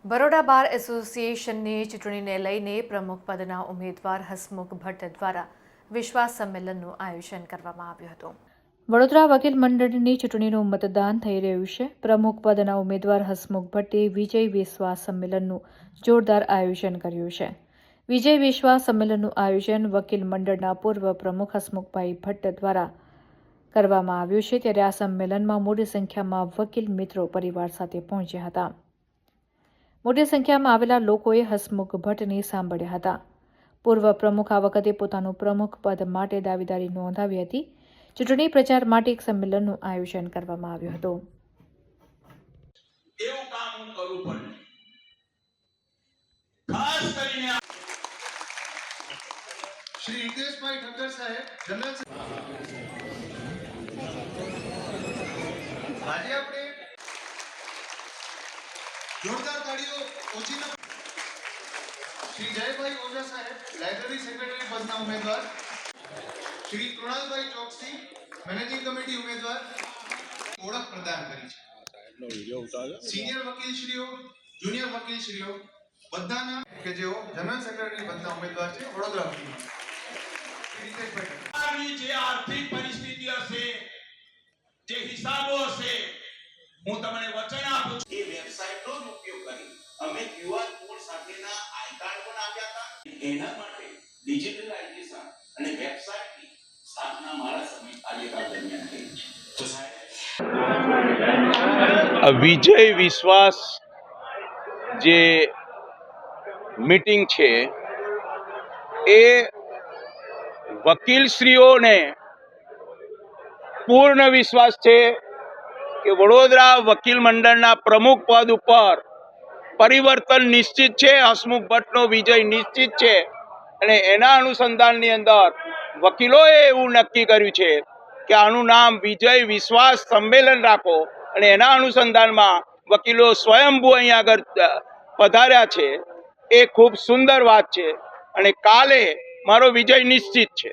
બરોડા બાર એસોસિએશનની ચૂંટણીને લઈને પ્રમુખ પદના ઉમેદવાર હસમુખ ભટ્ટ દ્વારા વિશ્વાસ સંમેલનનું આયોજન કરવામાં આવ્યું હતું। વડોદરા વકીલ મંડળની ચૂંટણીનું મતદાન થઈ રહ્યું છે। પ્રમુખ પદના ઉમેદવાર હસમુખ ભટ્ટે વિજય વિશ્વાસ સંમેલનનું જોરદાર આયોજન કર્યું છે। વિજય વિશ્વાસ સંમેલનનું આયોજન વકીલ મંડળના પૂર્વ પ્રમુખ હસમુખભાઈ ભટ્ટ દ્વારા કરવામાં આવ્યું છે, ત્યારે આ સંમેલનમાં મોટી સંખ્યામાં વકીલ મિત્રો પરિવાર સાથે પહોંચ્યા હતા। મોટી સંખ્યામાં આવેલા લોકોએ હસમુખ ભટ્ટને સાંભળ્યા હતા। પૂર્વ પ્રમુખ આ વખતે પોતાનું પ્રમુખ પદ માટે દાવેદારી નોંધાવી હતી। ચૂંટણી પ્રચાર માટે એક સંમેલનનું આયોજન કરવામાં આવ્યું હતું। એવું કામ હું કરું પણ ખાસ કરીને શ્રી હિતેશભાઈ ઠક્કર સાહેબ જનરલ આજે આપણે જોરદાર તાળીઓ ઓછી ન શ્રી જયભાઈ ઓઝા સાહેબ લાઇબ્રેરી સેક્રેટરી પદના ઉમેદવાર, શ્રી કૃણાલભાઈ ચોકસી મેનેજિંગ કમિટી ઉમેદવાર ઓળખ પ્રદાન કરી છે। સિનિયર વકીલશ્રીઓ, જુનિયર વકીલશ્રીઓ બધાના કે જેઓ જનરલ સેક્રેટરી પદના ઉમેદવાર છે વડોદરા વકીલ જે આર્થિક પરિસ્થિતિ હશે, જે હિસાબો હશે, હું તમને વચન આપું છું એ વેબસાઇટનો જ ઉપયોગ કરી અમે ક્યુઆર કોડ સાથેના આઈ કાર્ડ પણ આપ્યા હતા। એના માટે ડિજિટલાઇઝેશન અને વેબસાઇટની સ્થાપના મારા સમય કાર્યકાળ દરમિયાન થઈ છે। તો સાહેબ વિજય વિશ્વાસ જે મીટિંગ છે એ વકીલશ્રીઓને પૂર્ણ વિશ્વાસ છે કે વડોદરા વકીલ મંડળના પ્રમુખ પદ ઉપર પરિવર્તન નિશ્ચિત છે, હસમુખ ભટ્ટનો વિજય નિશ્ચિત છે અને એના અનુસંધાનની અંદર વકીલોએ એવું નક્કી કર્યું છે કે આનું નામ વિજય વિશ્વાસ સંમેલન રાખો અને એના અનુસંધાનમાં વકીલો સ્વયંભૂ અહીંયા આગળ પધાર્યા છે। એ ખૂબ સુંદર વાત છે અને કાલે મારો વિજય નિશ્ચિત છે।